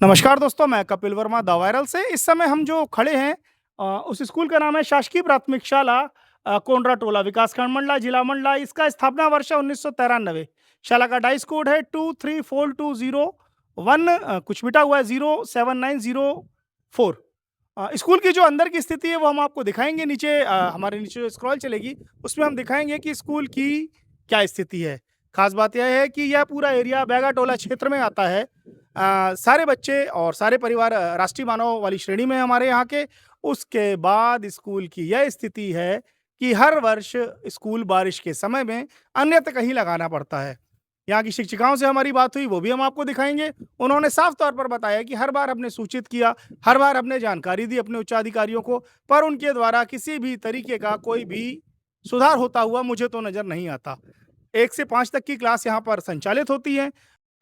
नमस्कार दोस्तों, मैं कपिल वर्मा द वायरल से। इस समय हम जो खड़े हैं उस स्कूल का नाम है शासकीय प्राथमिक शाला कोंडरा टोला, विकासखंड मंडला, जिला मंडला। इसका स्थापना वर्ष है 1993। शाला का डाइस कोड है 234201, कुछ मिटा हुआ है 07904। स्कूल की जो अंदर की स्थिति है वो हम आपको दिखाएंगे। नीचे हमारे नीचे जो स्क्रॉल चलेगी उसमें हम दिखाएंगे कि स्कूल की क्या स्थिति है। खास बात यह है कि यह पूरा एरिया बैगा टोला क्षेत्र में आता है। सारे बच्चे और सारे परिवार राष्ट्रीय मानव वाली श्रेणी में हमारे यहाँ के। उसके बाद स्कूल की यह स्थिति है कि हर वर्ष स्कूल बारिश के समय में अन्यत्र कहीं लगाना पड़ता है। यहाँ की शिक्षिकाओं से हमारी बात हुई, वो भी हम आपको दिखाएंगे। उन्होंने साफ तौर पर बताया कि हर बार हमने सूचित किया, हर बार हमने जानकारी दी अपने उच्चाधिकारियों को, पर उनके द्वारा किसी भी तरीके का कोई भी सुधार होता हुआ मुझे तो नजर नहीं आता। 1 से 5 तक की क्लास यहाँ पर संचालित होती है।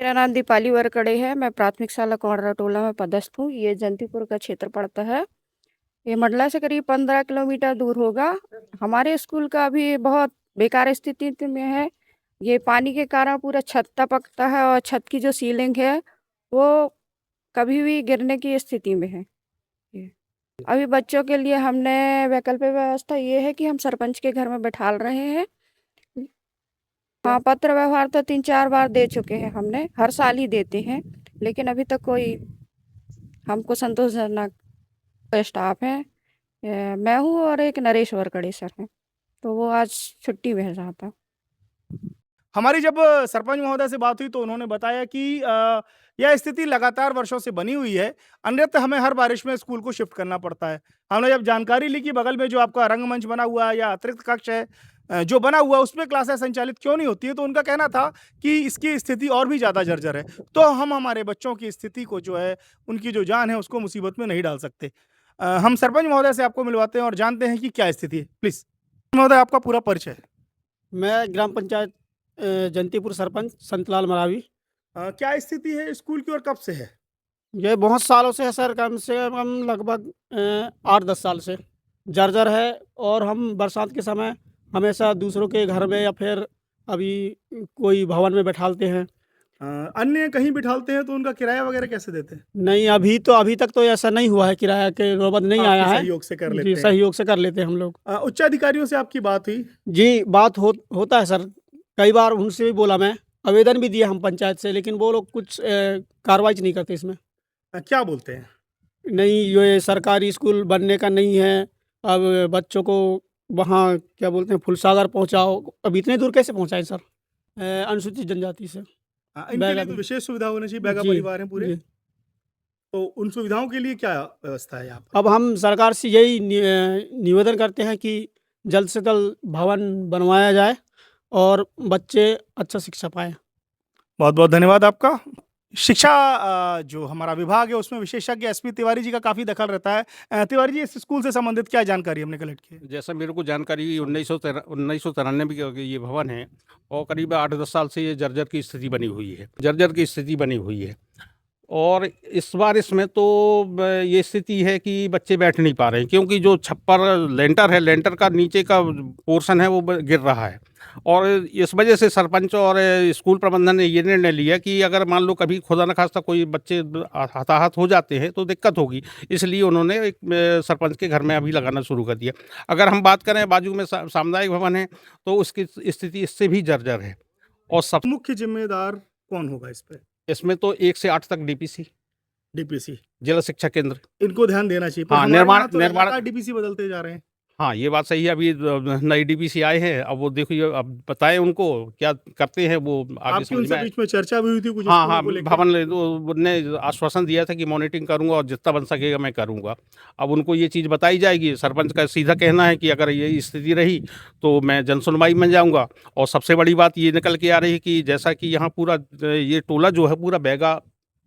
मेरा नाम दीपाली वरकड़े है। मैं प्राथमिक शाला कोंडरा टोला में पदस्थ हूँ। ये जंतीपुर का क्षेत्र पड़ता है। ये मंडला से करीब 15 किलोमीटर दूर होगा। हमारे स्कूल का अभी बहुत बेकार स्थिति में है। ये पानी के कारण पूरा छत टपकता है और छत की जो सीलिंग है वो कभी भी गिरने की स्थिति में है। ये अभी बच्चों के लिए हमने वैकल्पिक व्यवस्था ये है कि हम सरपंच के घर में बैठाल रहे हैं। हाँ, पत्र व्यवहार तो 3-4 बार दे चुके हैं हमने, हर साल ही देते हैं, लेकिन अभी तक कोई हमको संतोषजनक स्टाफ है। मैं हूँ और एक नरेश वरकड़े सर हैं, तो वो आज छुट्टी में रहा था। हमारी जब सरपंच महोदय से बात हुई तो उन्होंने बताया कि यह स्थिति लगातार वर्षों से बनी हुई है, अन्यथा हमें हर बारिश में स्कूल को शिफ्ट करना पड़ता है। हमने जब जानकारी ली कि बगल में जो आपका रंगमंच बना हुआ है या अतिरिक्त कक्ष है जो बना हुआ है उसमें क्लासें संचालित क्यों नहीं होती है, तो उनका कहना था कि इसकी स्थिति और भी ज़्यादा जर्जर है। तो हम हमारे बच्चों की स्थिति को जो है, उनकी जो जान है उसको मुसीबत में नहीं डाल सकते। हम सरपंच महोदय से आपको मिलवाते हैं और जानते हैं कि क्या स्थिति है। प्लीज़ महोदय, आपका पूरा परिचय। मैं ग्राम पंचायत जंतीपुर सरपंच संतलाल मरावी। क्या स्थिति है स्कूल की और कब से है? ये बहुत सालों से है सर, कम से कम लगभग 8-10 साल से जर्जर है। और हम बरसात के समय हमेशा दूसरों के घर में या फिर अभी कोई भवन में बैठालते हैं। अन्य कहीं बिठालते हैं तो उनका किराया वगैरह कैसे देते हैं? नहीं, अभी तक तो ऐसा नहीं हुआ है, किराया के नौबत नहीं आया आपके है। सहयोग से कर जी, लेते हैं। सहयोग से कर लेते हैं हम लोग। उच्चाधिकारियों से आपकी बात हुई? जी, बात होता है सर। कई बार उनसे भी बोला, मैं आवेदन भी दिया हम पंचायत से, लेकिन वो लोग कुछ कार्रवाई नहीं करते इसमें। क्या बोलते हैं? नहीं, ये सरकारी स्कूल बनने का नहीं है। अब बच्चों को वहाँ क्या बोलते हैं फुलसागर पहुँचाओ। अब इतने दूर कैसे पहुँचाएं सर, अनुसूचित जनजाति से। इनके बैगा लिए तो में। विशेष सुविधा होनी चाहिए, बैगा जी, परिवार है पूरे। जी। तो उन सुविधाओं के लिए क्या व्यवस्था है यहाँ पर? अब हम सरकार से यही निवेदन करते हैं कि जल्द से जल्द भवन बनवाया जाए और बच्चे अच्छा शिक्षा पाएँ। बहुत बहुत धन्यवाद आपका। शिक्षा जो हमारा विभाग है उसमें विशेषज्ञ एसपी तिवारी जी का काफ़ी दखल रहता है। तिवारी जी, इस स्कूल से संबंधित क्या जानकारी हमने कलेक्ट की है? जैसा मेरे को जानकारी 1993 के ये भवन है और करीब 8-10 साल से ये जर्जर की स्थिति बनी हुई है, और इस बार इसमें तो ये स्थिति है कि बच्चे बैठ नहीं पा रहे हैं, क्योंकि जो छप्पर लेंटर है, लेंटर का नीचे का पोर्शन है वो गिर रहा है। और इस वजह से सरपंच और स्कूल प्रबंधन ने ये निर्णय लिया कि अगर मान लो कभी खुदा न खास्ता कोई बच्चे हताहत हो जाते हैं तो दिक्कत होगी, इसलिए उन्होंने एक सरपंच के घर में अभी लगाना शुरू कर दिया। अगर हम बात करें बाजू में सामुदायिक भवन है तो उसकी स्थिति इससे भी जर्जर है। और सब मुख्य जिम्मेदार कौन होगा इस पे? इसमें तो 1 से 8 तक डीपीसी, डीपीसी, जिला शिक्षा केंद्र। इनको ध्यान देना चाहिए। पर हाँ, हमारे यहाँ तो निर्माण लगातार डीपीसी बदलते जा रहे हैं। हाँ, ये बात सही है। अभी नई डीपीसी आए हैं, अब वो देखो, ये अब बताएं उनको क्या करते हैं वो आगे आपकी समझ में उनसे आए। बीच में चर्चा भी हुई थी कुछ हाँ, स्कूलों हाँ, को लेकर? भवन ने आश्वासन दिया था कि मॉनिटरिंग करूँगा और जितना बन सकेगा मैं करूँगा। अब उनको ये चीज़ बताई जाएगी। सरपंच का सीधा कहना है कि अगर ये स्थिति रही तो मैं जनसुनवाई में जाऊँगा। और सबसे बड़ी बात ये निकल के आ रही है कि जैसा कि यहाँ पूरा ये टोला जो है पूरा बैगा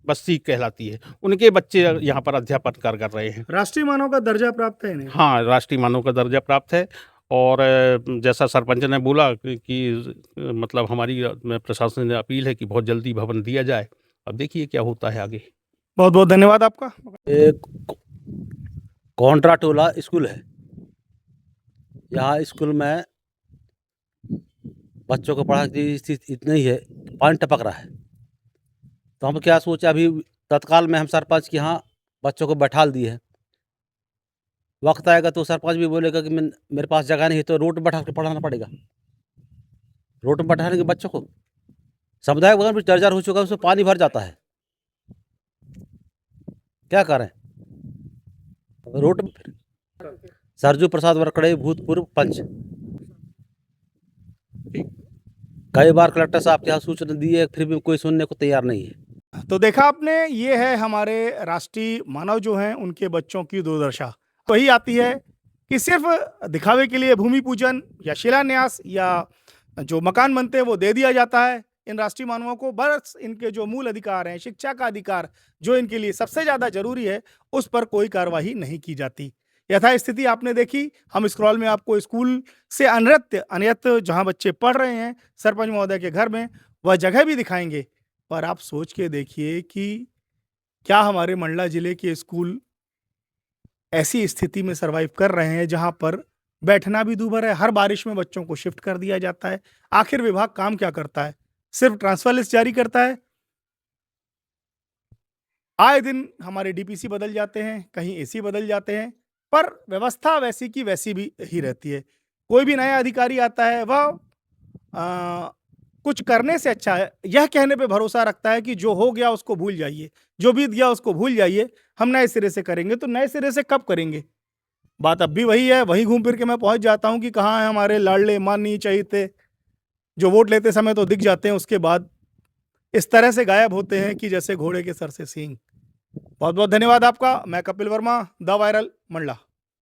बस्ती कहलाती है, उनके बच्चे यहाँ पर अध्यापन कर रहे हैं। राष्ट्रीय मानव का दर्जा प्राप्त है इन्हें? हाँ, राष्ट्रीय मानव का दर्जा प्राप्त है। और जैसा सरपंच ने बोला कि मतलब हमारी प्रशासन ने अपील है कि बहुत जल्दी भवन दिया जाए। अब देखिए क्या होता है आगे। बहुत बहुत धन्यवाद आपका। एक कोंडरा टोला स्कूल है। यहाँ स्कूल में बच्चों को पढ़ाने की स्थिति इतनी ही है, पानी टपक रहा है। तो हम क्या सोचे, अभी तत्काल में हम सरपंच के यहाँ बच्चों को बैठाल दिए हैं। वक्त आएगा तो सरपंच भी बोलेगा कि मेरे पास जगह नहीं है, तो रोड में बैठा के पढ़ाना पड़ेगा। रोड में बैठाने के बच्चों को सामुदायिक भवन भी जर्जर हो चुका है, उसमें पानी भर जाता है, क्या करें। रोड सरजू प्रसाद वरकड़े, भूतपूर्व पंच। कई बार कलेक्टर साहब के यहाँ सूचना दी है, फिर भी कोई सुनने को तैयार नहीं है। तो देखा आपने, ये है हमारे राष्ट्रीय मानव जो हैं उनके बच्चों की दुर्दशा। वही आती है कि सिर्फ दिखावे के लिए भूमि पूजन या शिलान्यास या जो मकान बनते हैं वो दे दिया जाता है इन राष्ट्रीय मानवों को, बस इनके जो मूल अधिकार हैं, शिक्षा का अधिकार जो इनके लिए सबसे ज़्यादा जरूरी है, उस पर कोई कार्रवाई नहीं की जाती। यथा स्थिति आपने देखी। हम स्क्रॉल में आपको स्कूल से अन्यत्र जहाँ बच्चे पढ़ रहे हैं सरपंच महोदय के घर में, वह जगह भी दिखाएंगे। पर आप सोच के देखिए कि क्या हमारे मंडला जिले के स्कूल ऐसी स्थिति में सरवाइव कर रहे हैं जहां पर बैठना भी दूभर है, हर बारिश में बच्चों को शिफ्ट कर दिया जाता है। आखिर विभाग काम क्या करता है? सिर्फ ट्रांसफर लिस्ट जारी करता है। आए दिन हमारे डीपीसी बदल जाते हैं, कहीं एसी बदल जाते हैं, पर व्यवस्था वैसी की वैसी भी ही रहती है। कोई भी नया अधिकारी आता है वह कुछ करने से अच्छा है यह कहने पे भरोसा रखता है कि जो हो गया उसको भूल जाइए, जो बीत गया उसको भूल जाइए, हम नए सिरे से करेंगे। तो नए सिरे से कब करेंगे? बात अब भी वही है। वही घूम फिर के मैं पहुंच जाता हूं कि कहाँ है हमारे लाडले माननीय चहीते, जो वोट लेते समय तो दिख जाते हैं, उसके बाद इस तरह से गायब होते हैं कि जैसे घोड़े के सर से सींग। बहुत बहुत धन्यवाद आपका। मैं कपिल वर्मा, द वायरल, मंडला।